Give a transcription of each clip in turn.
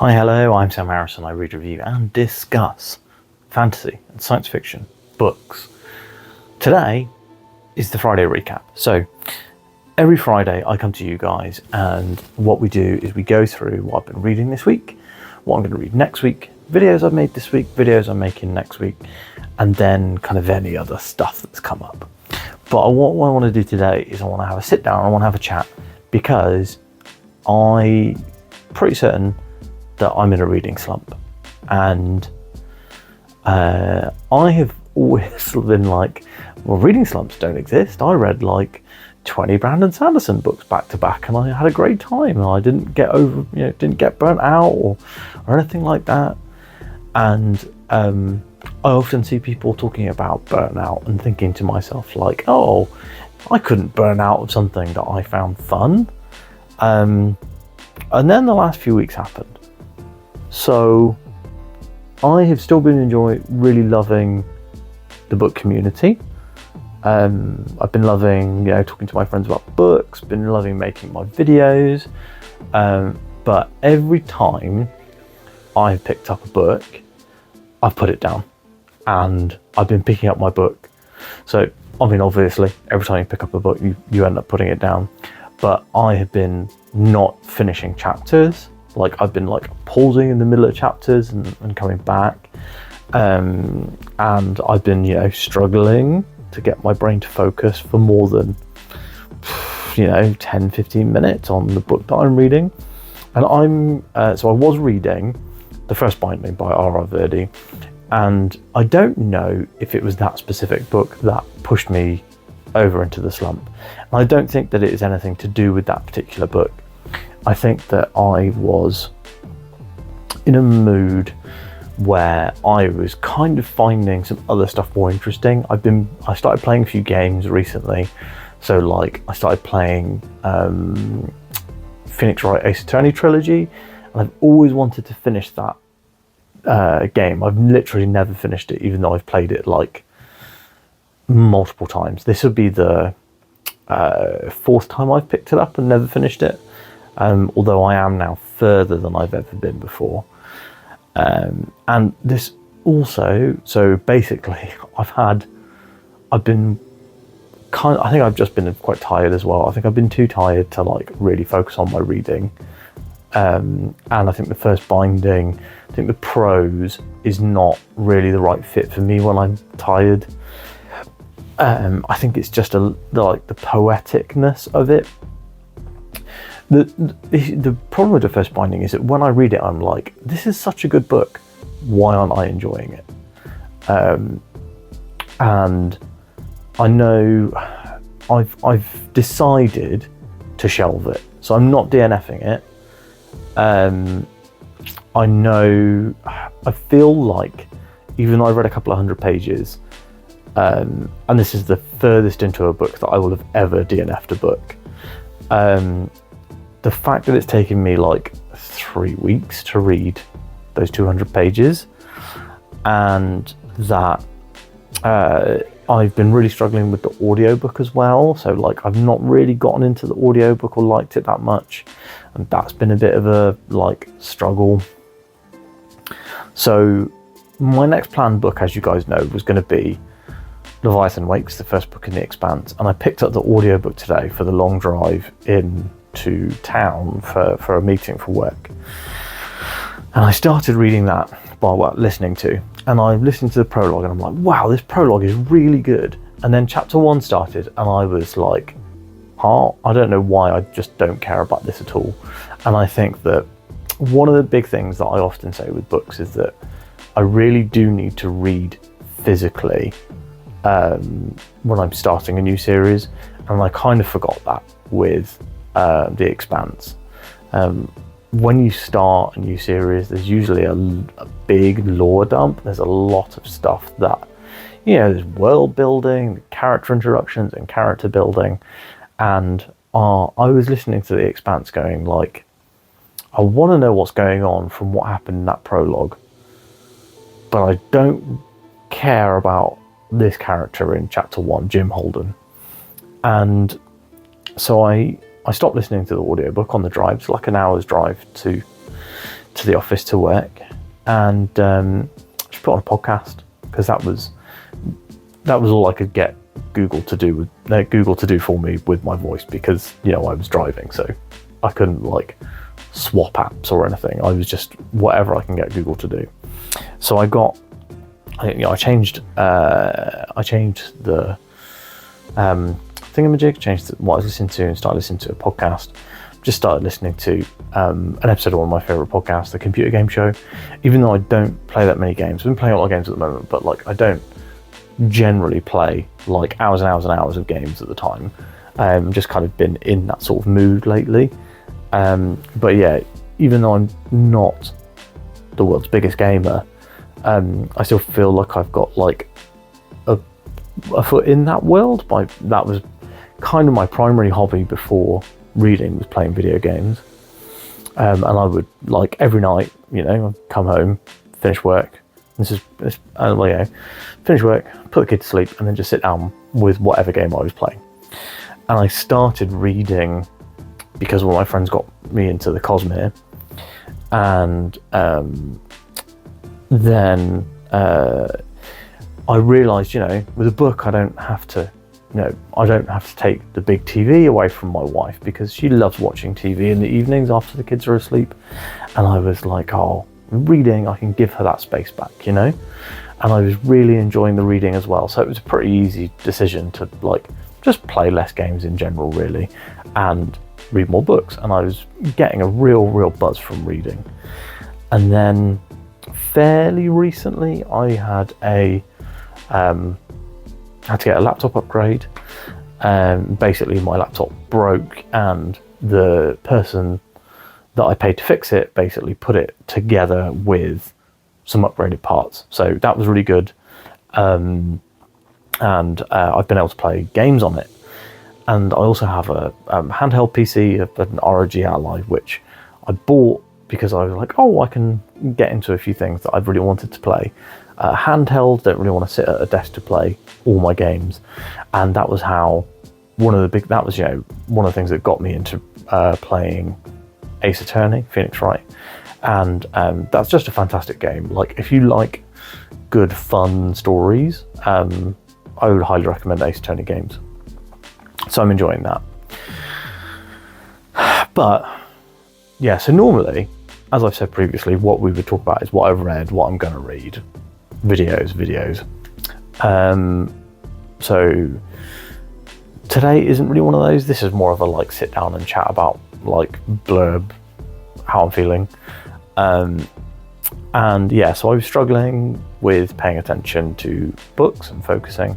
Hi, hello, I'm Sam Harrison. I read, review and discuss fantasy and science fiction books. Today is the Friday recap. So every Friday I come to you guys and what we do is we go through what I've been reading this week, what I'm going to read next week, videos I've made this week, videos I'm making next week, and then kind of any other stuff that's come up. But what I want to do today is I want to have a sit down, I want to have a chat, because I'm pretty certain that I'm in a reading slump, and I have always been like, well, reading slumps don't exist. I read like 20 Brandon Sanderson books back to back, and I had a great time, and I didn't get burnt out or anything like that. And I often see people talking about burnout and thinking to myself like, oh, I couldn't burn out of something that I found fun. And then the last few weeks happened. So I have still been really loving the book community. I've been loving, talking to my friends about books, been loving making my videos. But every time I've picked up a book, I've put it down, and I've been picking up my book. So, I mean, obviously, every time you pick up a book, you end up putting it down. But I have been not finishing chapters. Like, I've been like pausing in the middle of chapters and coming back. And I've been, struggling to get my brain to focus for more than, 10, 15 minutes on the book that I'm reading. And so I was reading The First Binding by R.R. Verdi. And I don't know if it was that specific book that pushed me over into the slump. And I don't think that it is anything to do with that particular book. I think that I was in a mood where I was kind of finding some other stuff more interesting. I started playing a few games recently. So like I started playing Phoenix Wright Ace Attorney trilogy, and I've always wanted to finish that game. I've literally never finished it, even though I've played it like multiple times. This would be the fourth time I've picked it up and never finished it. Although I am now further than I've ever been before. And this also, so basically I think I've just been quite tired as well. I think I've been too tired to like really focus on my reading. And I think The First Binding, I think the prose is not really the right fit for me when I'm tired. I think it's just the poeticness of it. The problem with The First Binding is that when I read it, I'm like, this is such a good book. Why aren't I enjoying it? And I know I've decided to shelve it, so I'm not DNFing it. I feel like, even though I've read a couple of 100 pages, and this is the furthest into a book that I will have ever DNF'd a book. The fact that it's taken me like 3 weeks to read those 200 pages, and that I've been really struggling with the audiobook as well. So like I've not really gotten into the audiobook or liked it that much, and that's been a bit of a like struggle. So my next planned book, as you guys know, was going to be Leviathan Wakes, the first book in The Expanse, and I picked up the audiobook today for the long drive into town for a meeting for work. And I started reading that listening to, and I listened to the prologue, and I'm like, wow, this prologue is really good. And then chapter 1 started, and I was like, I don't know why, I just don't care about this at all. And I think that one of the big things that I often say with books is that I really do need to read physically when I'm starting a new series, and I kind of forgot that with The Expanse. When you start a new series, there's usually a big lore dump. There's a lot of stuff that, there's world building, character introductions and character building. And I was listening to The Expanse going like, I want to know what's going on from what happened in that prologue, but I don't care about this character in chapter 1, Jim Holden. And so I stopped listening to the audiobook on the drive. It's like an hour's drive to to the office to work, and just put on a podcast, because that was all I could get Google to do for me with my voice, because I was driving, so I couldn't like swap apps or anything. I was just whatever I can get Google to do. So I changed the thingamajig, changed what I was listening to, and started listening to a podcast. Just started listening to an episode of one of my favorite podcasts, The Computer Game Show. Even though I don't play that many games, I've been playing a lot of games at the moment, but like I don't generally play like hours and hours and hours of games at the time. Just kind of been in that sort of mood lately. But yeah, even though I'm not the world's biggest gamer, I still feel like I've got like a foot in that world. That was kind of my primary hobby before reading, was playing video games. And I would, like, every night, I'd come home, finish work. Finish work, put the kid to sleep, and then just sit down with whatever game I was playing. And I started reading because one of my friends got me into the Cosmere, and then I realised, with a book, I don't have to take the big TV away from my wife, because she loves watching TV in the evenings after the kids are asleep. And I was like, reading, I can give her that space back, and I was really enjoying the reading as well. So it was a pretty easy decision to like just play less games in general, really, and read more books. And I was getting a real buzz from reading. And then fairly recently, I had to get a laptop upgrade. Basically, my laptop broke, and the person that I paid to fix it basically put it together with some upgraded parts. So that was really good. And I've been able to play games on it. And I also have a handheld PC, an ROG Ally, which I bought because I was like, I can get into a few things that I've really wanted to play. Handheld, don't really want to sit at a desk to play all my games. And that was one of the things that got me into playing Ace Attorney, Phoenix Wright. And that's just a fantastic game. Like, if you like good, fun stories, I would highly recommend Ace Attorney games. So I'm enjoying that. But yeah, so normally, as I've said previously, what we would talk about is what I've read, what I'm going to read, videos. So today isn't really one of those. This is more of a like sit down and chat about like blurb, how I'm feeling. And yeah, so I was struggling with paying attention to books and focusing.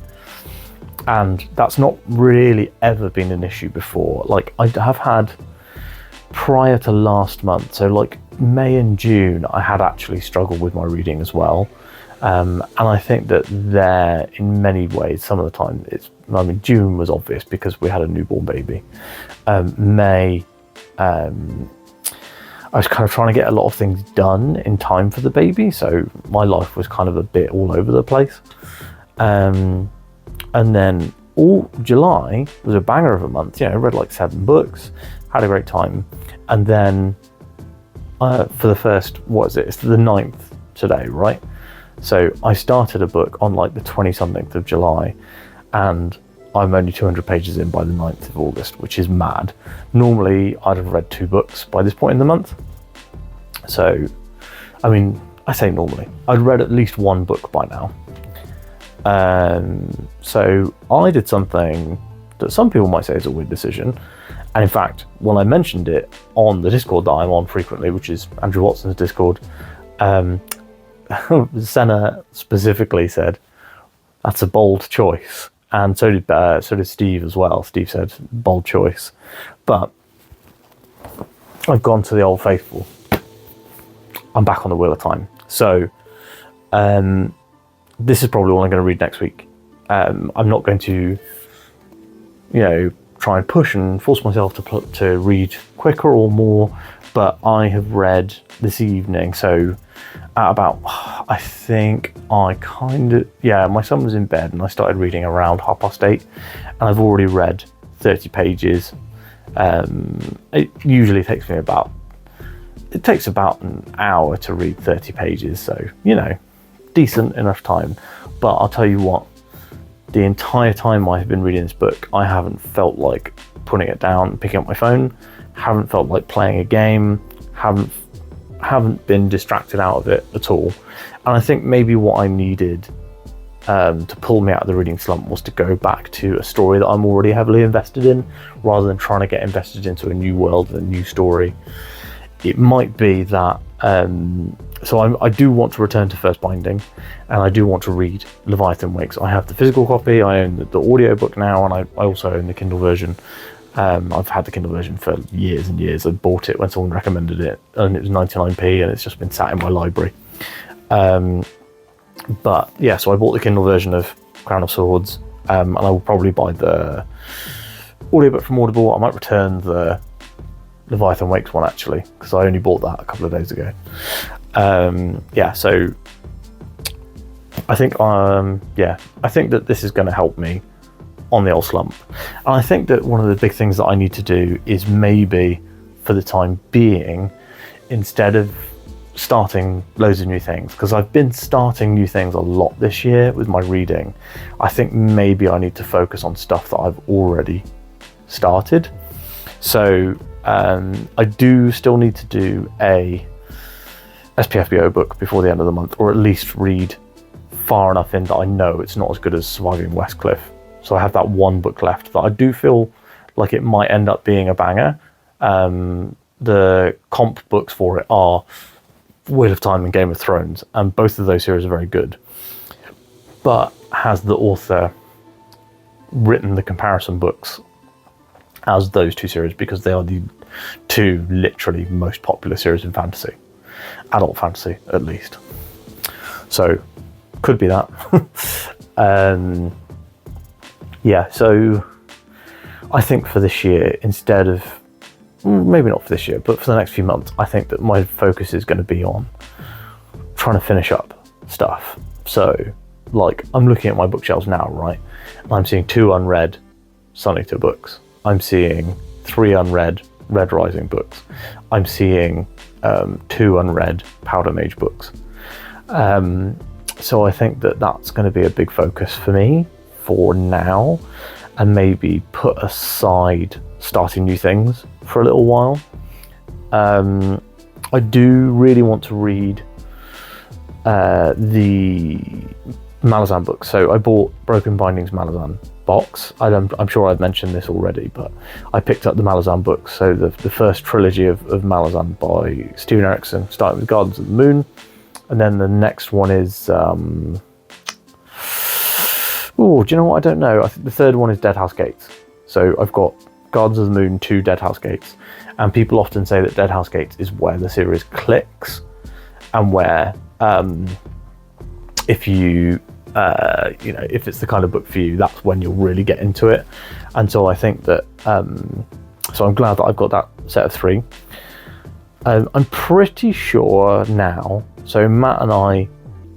And that's not really ever been an issue before. Like, I have had prior to last month, so like May and June, I had actually struggled with my reading as well. And I think that there, in many ways, some of the time, June was obvious because we had a newborn baby. May, I was kind of trying to get a lot of things done in time for the baby, so my life was kind of a bit all over the place. And then all July was a banger of a month. I read like 7 books, had a great time. And then for the first, it's the 9th today, right? So I started a book on like the 20-something of July, and I'm only 200 pages in by the 9th of August, which is mad. Normally, I'd have read 2 books by this point in the month. So, I say normally. I'd read at least 1 book by now. So I did something that some people might say is a weird decision. And in fact, when I mentioned it on the Discord that I'm on frequently, which is Andrew Watson's Discord, Senna specifically said, "That's a bold choice." And so did Steve as well. Steve said, "Bold choice." But I've gone to the old faithful. I'm back on the Wheel of Time. So this is probably what I'm going to read next week. I'm not going to, try and push and force myself to read quicker or more, but I have read this evening. So at about, I think my son was in bed and I started reading around 8:30, and I've already read 30 pages. It usually takes me about it takes about an hour to read 30 pages, so, you know, decent enough time. But I'll tell you what, the entire time I've been reading this book, I haven't felt like putting it down, picking up my phone, haven't felt like playing a game, haven't been distracted out of it at all. And I think maybe what I needed to pull me out of the reading slump was to go back to a story that I'm already heavily invested in, rather than trying to get invested into a new world and a new story. It might be that so I do want to return to First Binding, and I do want to read Leviathan Wakes. I have the physical copy, I own the audiobook now, and I also own the Kindle version. I've had the Kindle version for years and years. I bought it when someone recommended it, and it was 99p, and it's just been sat in my library. But yeah, so I bought the Kindle version of Crown of Swords, and I will probably buy the audiobook from Audible. I might return the Leviathan Wakes one, actually, because I only bought that a couple of days ago. Yeah, so I think I think that this is going to help me on the old slump. And I think that one of the big things that I need to do is maybe, for the time being, instead of starting loads of new things, because I've been starting new things a lot this year with my reading, I think maybe I need to focus on stuff that I've already started. So I do still need to do a SPFBO book before the end of the month, or at least read far enough in that I know it's not as good as Surviving Westcliff. So I have that one book left that I do feel like it might end up being a banger. The comp books for it are Wheel of Time and Game of Thrones, and both of those series are very good. But has the author written the comparison books as those two series, because they are the two literally most popular series in fantasy, adult fantasy at least. So could be that. Yeah, so I think for this year, instead of, maybe not for this year, but for the next few months, I think that my focus is going to be on trying to finish up stuff. So, like, I'm looking at my bookshelves now, right? And I'm seeing 2 unread Sunita books. I'm seeing 3 unread Red Rising books. I'm seeing 2 unread Powder Mage books. So I think that that's going to be a big focus for me for now, and maybe put aside starting new things for a little while. I do really want to read the Malazan books. So I bought Broken Bindings Malazan box. I'm sure I've mentioned this already, but I picked up the Malazan books. So the first trilogy of Malazan by Steven Erikson, starting with Gardens of the Moon, and then the next one is do you know what? I don't know. I think the third one is Deadhouse Gates. So I've got Gardens of the Moon, 2 Deadhouse Gates, and people often say that Deadhouse Gates is where the series clicks, and where if you if it's the kind of book for you, that's when you'll really get into it. And so I think that so I'm glad that I've got that set of 3. I'm pretty sure now, so Matt and I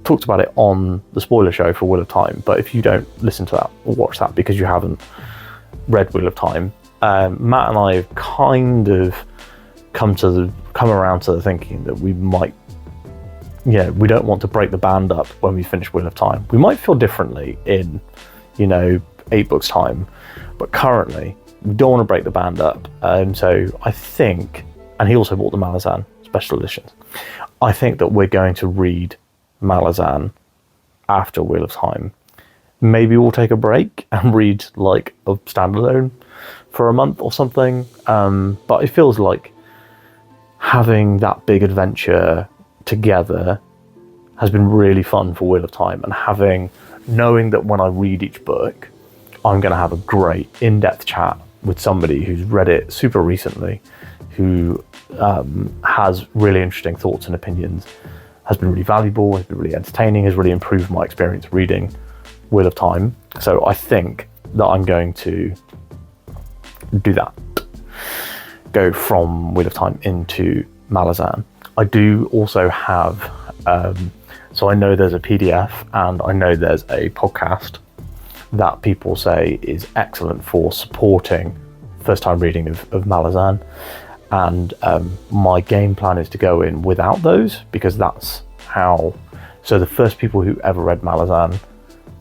talked about it on the spoiler show for Wheel of Time, but if you don't listen to that or watch that because you haven't read Wheel of Time, Matt and I have kind of come around to the thinking that we might, we don't want to break the band up when we finish Wheel of Time. We might feel differently in 8 books time, but currently we don't want to break the band up. So I think, and he also bought the Malazan special editions, I think that we're going to read Malazan after Wheel of Time. Maybe we'll take a break and read like a standalone for a month or something. But it feels like having that big adventure together has been really fun for Wheel of Time, and knowing that when I read each book, I'm going to have a great in-depth chat with somebody who's read it super recently, who has really interesting thoughts and opinions, has been really valuable, has been really entertaining, has really improved my experience reading Wheel of Time. So I think that I'm going to do that. Go from Wheel of Time into Malazan. I do also have, so I know there's a PDF and I know there's a podcast that people say is excellent for supporting first time reading of Malazan. and my game plan is to go in without those, because that's how. So the first people who ever read Malazan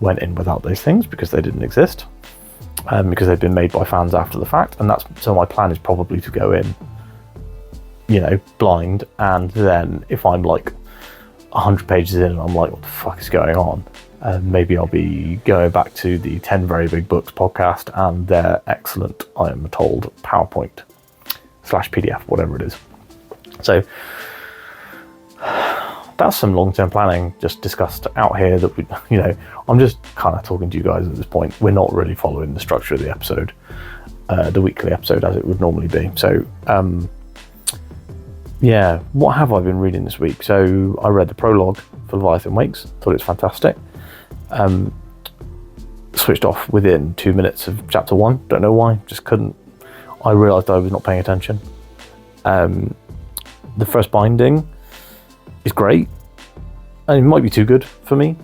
went in without those things because they didn't exist, because they'd been made by fans after the fact, and that's so my plan is probably to go in, blind, and then if I'm like 100 pages in and I'm like, what the fuck is going on? Maybe I'll be going back to the 10 Very Big Books podcast and their excellent, I am told, PowerPoint /PDF, whatever it is. So that's some long-term planning just discussed out here that we, I'm just kind of talking to you guys at this point. We're not really following the structure of the episode, the weekly episode as it would normally be. So, what have I been reading this week? So I read the prologue for Leviathan Wakes, thought it was fantastic. Switched off within 2 minutes of chapter 1, don't know why, just couldn't. I realised I was not paying attention. The first binding is great, and it might be too good for me.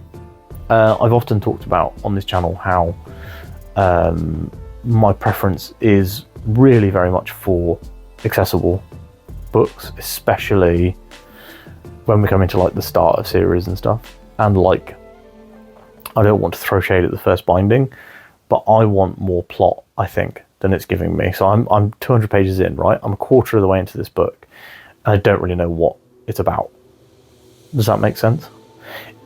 I've often talked about on this channel how my preference is really very much for accessible books, especially when we come into like the start of series and stuff, and like I don't want to throw shade at the first binding, but I want more plot, I think, than it's giving me. So I'm 200 pages in, right? I'm a quarter of the way into this book, and I don't really know what it's about. Does that make sense?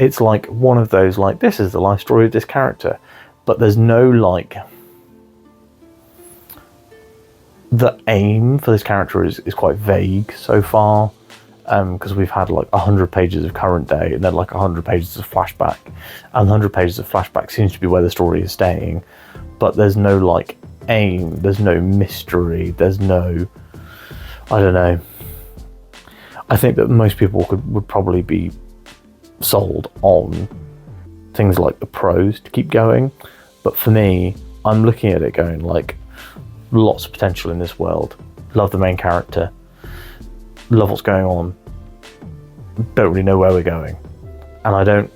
It's like one of those, like, this is the life story of this character, but there's no, like, the aim for this character is quite vague so far, because we've had like 100 pages of current day and then like 100 pages of flashback, and 100 pages of flashback seems to be where the story is staying, but there's no like aim, there's no mystery, there's no, I don't know. I think that most people would probably be sold on things like the prose to keep going, but for me, I'm looking at it going like, lots of potential in this world, love the main character, love what's going on, don't really know where we're going, and I don't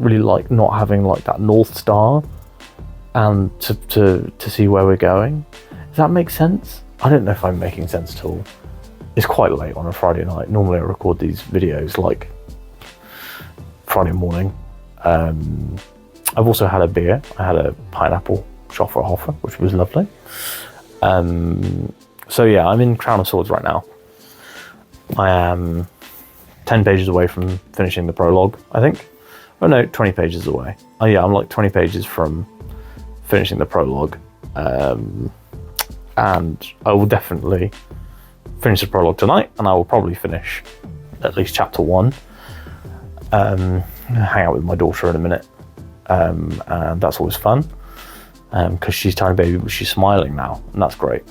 really like not having like that North Star and to see where we're going. Does that make sense? I don't know if I'm making sense at all. It's quite late on a Friday night. Normally I record these videos like Friday morning. I've also had a beer. I had a pineapple Schofferhofer, which was lovely. So yeah, I'm in Crown of Swords right now. I am 10 pages away from finishing the prologue, I think. Oh no, 20 pages away. Oh yeah, I'm like 20 pages from finishing the prologue. And I will definitely finish the prologue tonight, and I will probably finish at least chapter 1. Hang out with my daughter in a minute. And that's always fun. Because she's tiny baby, but she's smiling now, and that's great.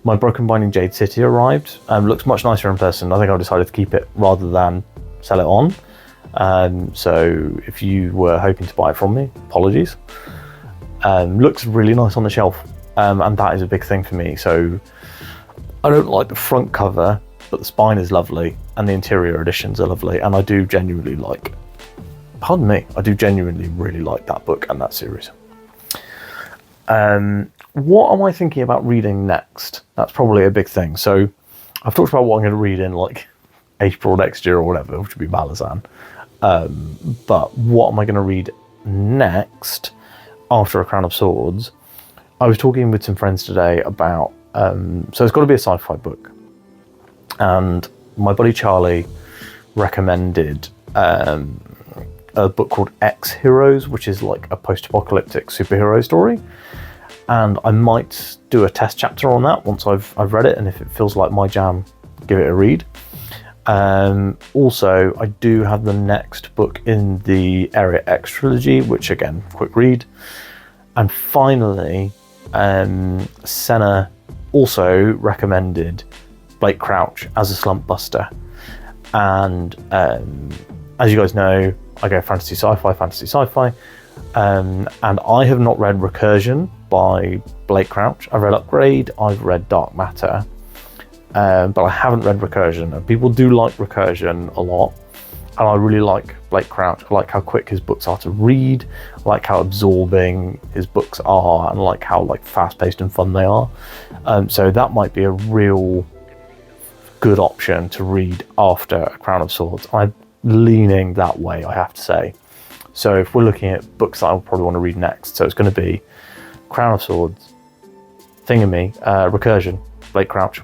My Broken Binding Jade City arrived. Looks much nicer in person. I think I've decided to keep it rather than sell it on. So if you were hoping to buy it from me, apologies. Looks really nice on the shelf, and that is a big thing for me. So I don't like the front cover, but the spine is lovely, and the interior editions are lovely, and I do genuinely like, pardon me, I do genuinely really like that book and that series. What am I thinking about reading next? That's probably a big thing. So I've talked about what I'm going to read in like April next year or whatever, which would be Malazan. But what am I going to read next after A Crown of Swords? I was talking with some friends today about, so it's got to be a sci-fi book. And my buddy Charlie recommended a book called X Heroes, which is like a post-apocalyptic superhero story. And I might do a test chapter on that once I've read it, and if it feels like my jam, give it a read. Also, I do have the next book in the Area X trilogy, which again, quick read. And finally, Senna also recommended Blake Crouch as a slump buster. And as you guys know, I go fantasy sci-fi. And I have not read Recursion by Blake Crouch. I've read Upgrade, I've read Dark Matter, but I haven't read Recursion. And people do like Recursion a lot. And I really like Blake Crouch. I like how quick his books are to read. I like how absorbing his books are, and I like how like fast-paced and fun they are. So that might be a real good option to read after A Crown of Swords. I'm leaning that way, I have to say. So if we're looking at books that I'll probably want to read next, so it's going to be Crown of Swords, Thingamy, Recursion, Blake Crouch.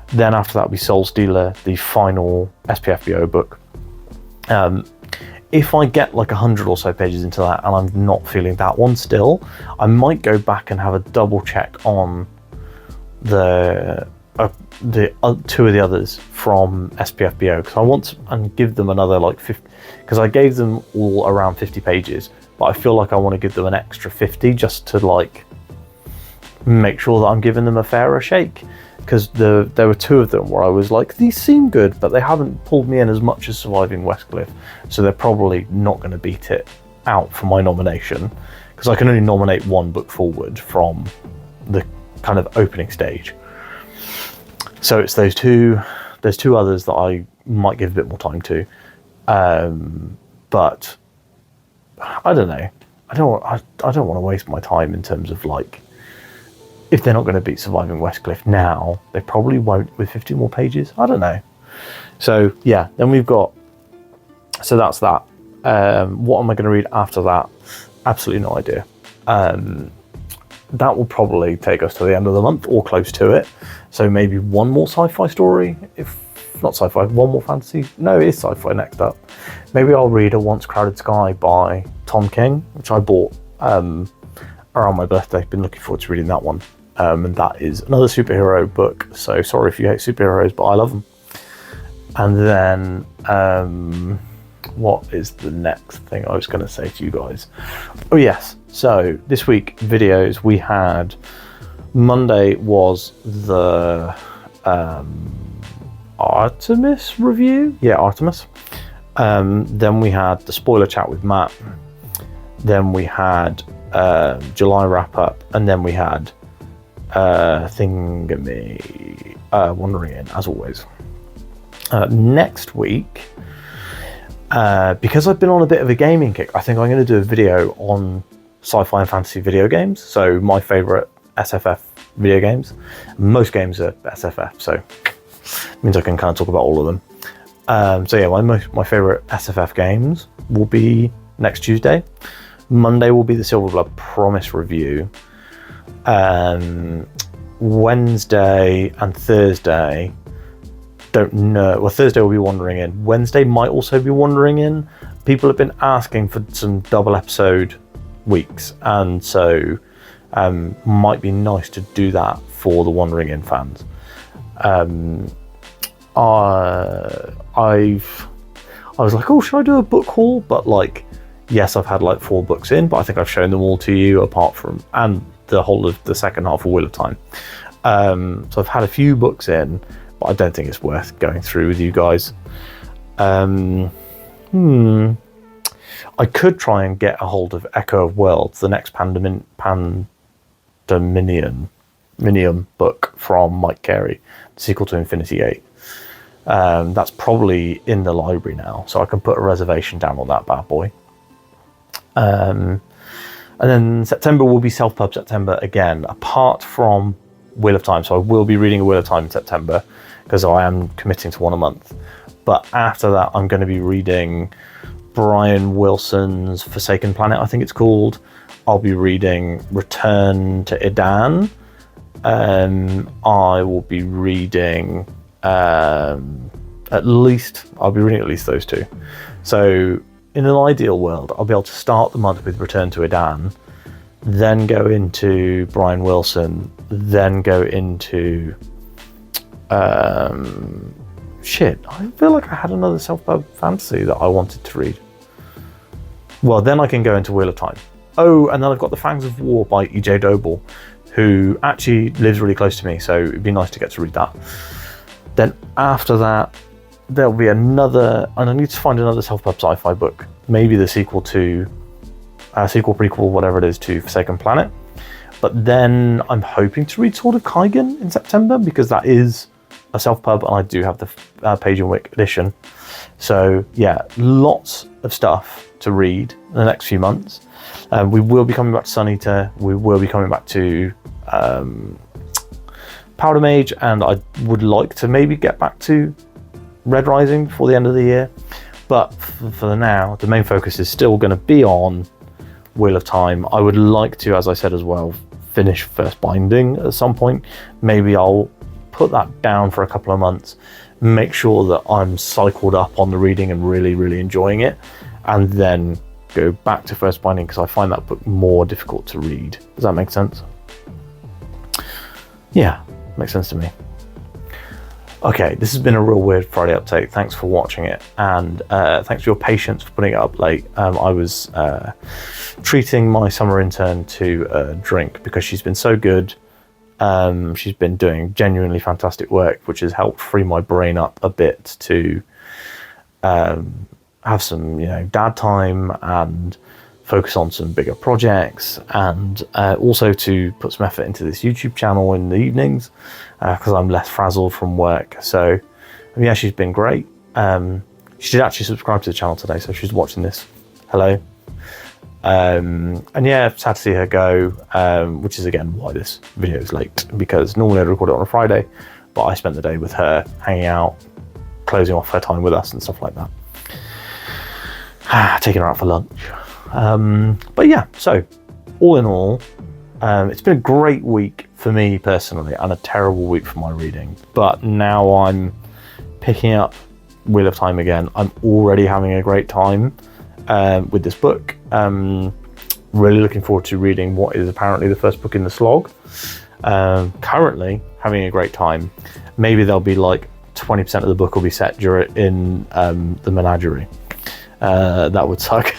Then after that will be Soul Stealer, the final SPFBO book. If I get like 100 or so pages into that and I'm not feeling that one still, I might go back and have a double check on the two of the others from SPFBO, because I want to and give them another like 50, because I gave them all around 50 pages, but I feel like I want to give them an extra 50 just to like make sure that I'm giving them a fairer shake. Because there were two of them where I was like, these seem good, but they haven't pulled me in as much as Surviving Westcliff, so they're probably not going to beat it out for my nomination, because I can only nominate one book forward from the kind of opening stage. So it's those two. There's two others that I might give a bit more time to, but I don't know. I don't want to waste my time in terms of like, if they're not going to beat Surviving Westcliff now, they probably won't with 50 more pages. I don't know. So yeah, then we've got, so that's that. What am I going to read after that? Absolutely no idea. That will probably take us to the end of the month or close to it. So maybe one more sci-fi story, if not sci-fi, one more fantasy. No, it is sci-fi next up. Maybe I'll read A Once Crowded Sky by Tom King, which I bought around my birthday. Been looking forward to reading that one. And that is another superhero book. So sorry if you hate superheroes, but I love them. And then what is the next thing I was going to say to you guys? Oh yes, so this week videos we had. Monday was the Artemis review. Yeah, Artemis. Then we had the spoiler chat with Matt. Then we had July wrap up, and then we had Thingamy, Wandering In, as always. Next week, because I've been on a bit of a gaming kick, I think I'm going to do a video on sci-fi and fantasy video games. So my favourite SFF video games. Most games are SFF, so it means I can kind of talk about all of them. So yeah, my favourite SFF games will be next Tuesday. Monday will be the Silverblood Promise review. Wednesday and Thursday, don't know. Well, Thursday will be Wandering In. Wednesday might also be Wandering In. People have been asking for some double episode weeks, and so might be nice to do that for the Wandering In fans. I was like, oh, should I do a book haul? But like, yes, I've had like 4 books in, but I think I've shown them all to you, apart from, and the whole of the second half of Wheel of Time. So I've had a few books in, but I don't think it's worth going through with you guys. I could try and get a hold of Echo of Worlds, the next Pandemonium book from Mike Carey, the sequel to Infinity Gate. That's probably in the library now, so I can put a reservation down on that bad boy. And then September will be Self-Pub September again, apart from Wheel of Time. So I will be reading a Wheel of Time in September, because I am committing to one a month. But after that, I'm going to be reading Brian Wilson's Forsaken Planet, I think it's called. I'll be reading Return to Edan. I will be reading I'll be reading at least those 2. So in an ideal world, I'll be able to start the month with Return to Edan, then go into Brian Wilson, then go into I feel like I had another self-pub fantasy that I wanted to read. Well, then I can go into Wheel of Time. Oh, and then I've got The Fangs of War by E.J. Doble, who actually lives really close to me, so it'd be nice to get to read that. Then after that, there'll be another, and I need to find another self-pub sci-fi book, maybe the sequel, prequel, whatever it is, to Forsaken Planet. But then I'm hoping to read Sword of Kaigen in September, because that is a self-pub and I do have the Page and Wick edition. So yeah, lots of stuff to read in the next few months. We will be coming back to Sun Eater. We will be coming back to Powder Mage, and I would like to maybe get back to Red Rising before the end of the year. But for now, the main focus is still going to be on Wheel of Time. I would like to, as I said as well, finish First Binding at some point. Maybe I'll put that down for a couple of months, make sure that I'm cycled up on the reading and really, really enjoying it, and then go back to First Binding because I find that book more difficult to read. Does that make sense? Yeah, makes sense to me. Okay, this has been a real weird Friday update. Thanks for watching it, and thanks for your patience for putting it up late. I was treating my summer intern to a drink because she's been so good. She's been doing genuinely fantastic work, which has helped free my brain up a bit to have some, dad time and focus on some bigger projects, and also to put some effort into this YouTube channel in the evenings because I'm less frazzled from work. So yeah, she's been great. She did actually subscribe to the channel today, so she's watching this. Hello. And yeah, sad to see her go, which is again why this video is late, because normally I'd record it on a Friday, but I spent the day with her, hanging out, closing off her time with us and stuff like that. Taking her out for lunch. But yeah, so all in all, it's been a great week for me personally and a terrible week for my reading, but now I'm picking up Wheel of Time again. I'm already having a great time with this book. Really looking forward to reading what is apparently the first book in the slog. Currently having a great time. Maybe there'll be like 20% of the book will be set in the menagerie. That would suck.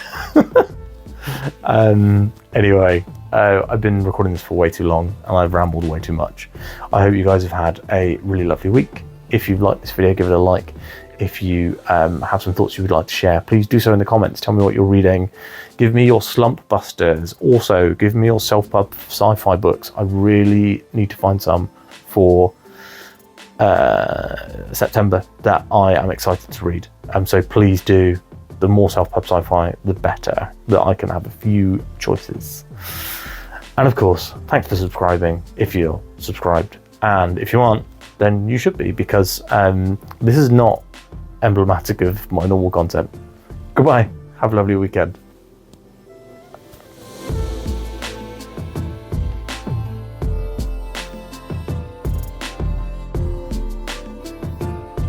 Anyway, I've been recording this for way too long and I've rambled way too much. I hope you guys have had a really lovely week. If you've liked this video, give it a like. If you have some thoughts you would like to share, please do so in the comments. Tell me what you're reading. Give me your slump busters. Also, give me your self-pub sci-fi books. I really need to find some for September that I am excited to read. So please do. The more self-pub sci-fi, the better, that I can have a few choices. And of course, thanks for subscribing if you're subscribed. And if you aren't, then you should be, because this is not emblematic of my normal content. Goodbye. Have a lovely weekend.